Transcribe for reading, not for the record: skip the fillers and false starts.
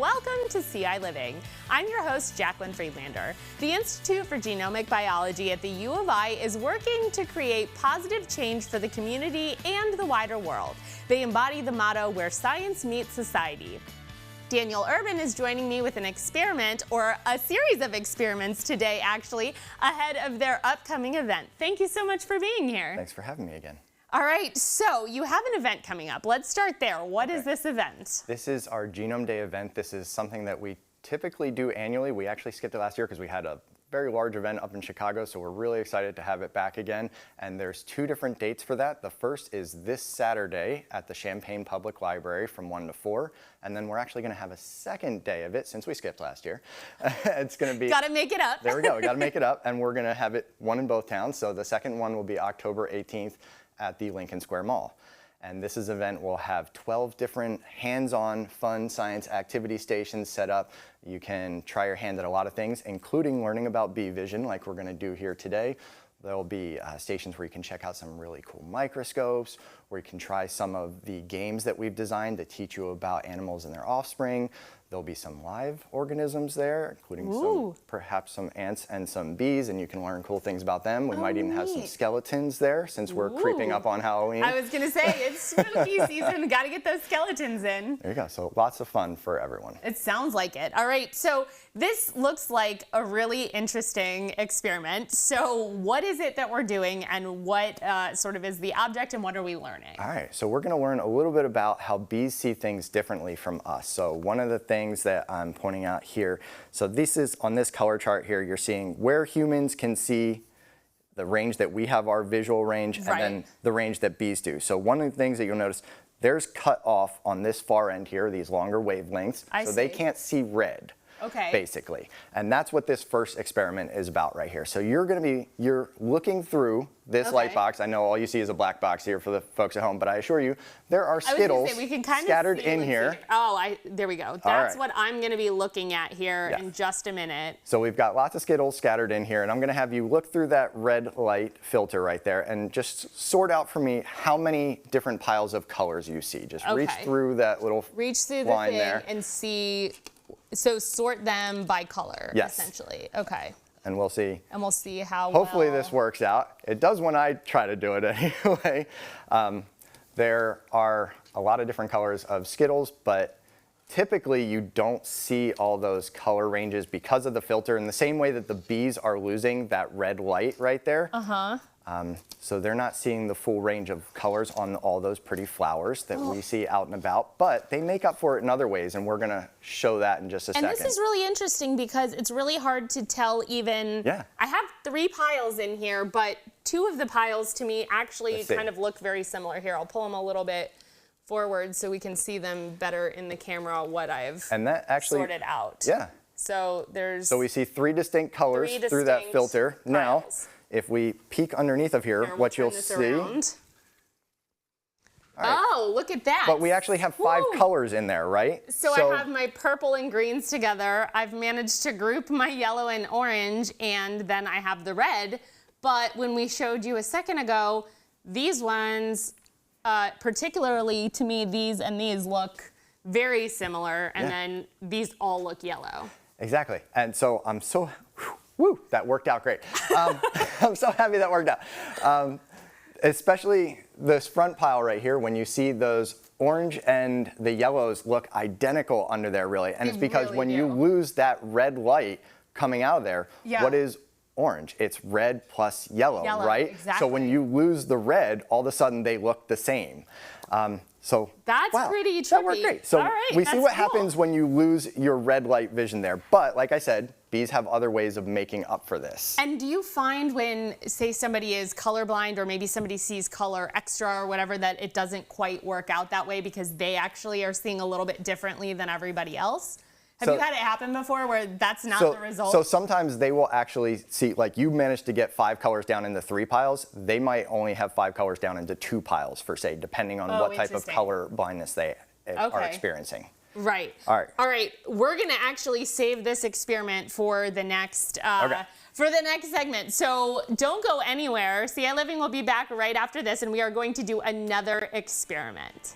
welcome to ciLiving. I'm your host, Jaclyn Friedlander. The Institute for Genomic Biology at the U of I is working to create positive change for the community and the wider world. They embody the motto, where science meets society. Daniel Urban is joining me with an experiment, or a series of experiments today, actually, ahead of their upcoming event. Thank you so much for being here. Thanks for having me again. All right, so you have an event coming up. Let's start there. What is this event? This is our Genome Day event. This is something that we typically do annually. We actually skipped it last year because we had a very large event up in Chicago, so we're really excited to have it back again. And there's 2 different dates for that. The first is this Saturday at the Champaign Public Library from 1 to 4. And then we're actually going to have a second day of it since we skipped last year. It's going to be... Got to make it up. There we go. We got to make it up. And we're going to have it one in both towns. So the second one will be October 18th at the Lincoln Square Mall. And this event will have 12 different hands-on fun science activity stations set up. You can try your hand at a lot of things, including learning about bee vision like we're going to do here today. There'll be stations where you can check out some really cool microscopes, where you can try some of the games that we've designed to teach you about animals and their offspring. There'll be some live organisms there, including perhaps some ants and some bees, and you can learn cool things about them. We might even have some skeletons there, since we're creeping up on Halloween. I was going to say, it's spooky season. Got to get those skeletons in. There you go. So lots of fun for everyone. It sounds like it. All right, so this looks like a really interesting experiment. So what is it that we're doing, and what sort of is the object, and what are we learning? All right, so we're going to learn a little bit about how bees see things differently from us. So one of the things that I'm pointing out here, so this is on this color chart here, you're seeing where humans can see the range that we have, our visual range, and then the range that bees do. So one of the things that you'll notice, there's cut off on this far end here, these longer wavelengths, so they can't see red. Basically. And that's what this first experiment is about right here. So you're looking through this light box. I know all you see is a black box here for the folks at home, but I assure you, there are Skittles scattered in here. Oh, there we go. That's what I'm going to be looking at here in just a minute. So we've got lots of Skittles scattered in here, and I'm going to have you look through that red light filter right there and just sort out for me how many different piles of colors you see. Just reach through that little line there and see. So sort them by color, essentially. Okay. And we'll see. And we'll see how hopefully this works out. It does when I try to do it anyway. There are a lot of different colors of Skittles, but typically you don't see all those color ranges because of the filter, in the same way that the bees are losing that red light right there. So they're not seeing the full range of colors on all those pretty flowers that we see out and about, but they make up for it in other ways, and we're going to show that in just a second. And this is really interesting because it's really hard to tell even. I have 3 piles in here, but 2 of the piles to me actually kind of look very similar. Here, I'll pull them a little bit forward so we can see them better in the camera, what I've sorted out. So So we see 3 distinct colors through that filter. Now, if we peek underneath of here, what you'll see. Oh, look at that. But we actually have 5 colors in there, right? So I have my purple and greens together. I've managed to group my yellow and orange, and then I have the red. But when we showed you a second ago, these ones, particularly to me, these and these look very similar, and then these all look yellow. Exactly. And so I'm so... that worked out great. I'm so happy that worked out. Especially this front pile right here, when you see those orange and the yellows look identical under there, really. And it's because when you lose that red light coming out of there, what is orange? It's red plus yellow, right? So when you lose the red, all of a sudden they look the same. So that's pretty tricky. That worked great. So we see what happens when you lose your red light vision there. But like I said, bees have other ways of making up for this. And do you find when, say, somebody is colorblind, or maybe somebody sees color extra or whatever, that it doesn't quite work out that way because they actually are seeing a little bit differently than everybody else? Have you had it happen before where that's not the result? So sometimes they will actually see, like you managed to get 5 colors down into 3 piles. They might only have 5 colors down into 2 piles, for say, depending on what type of color blindness they are experiencing. Right. All right. We're going to actually save this experiment for the next segment. So don't go anywhere. ciLiving will be back right after this, and we are going to do another experiment.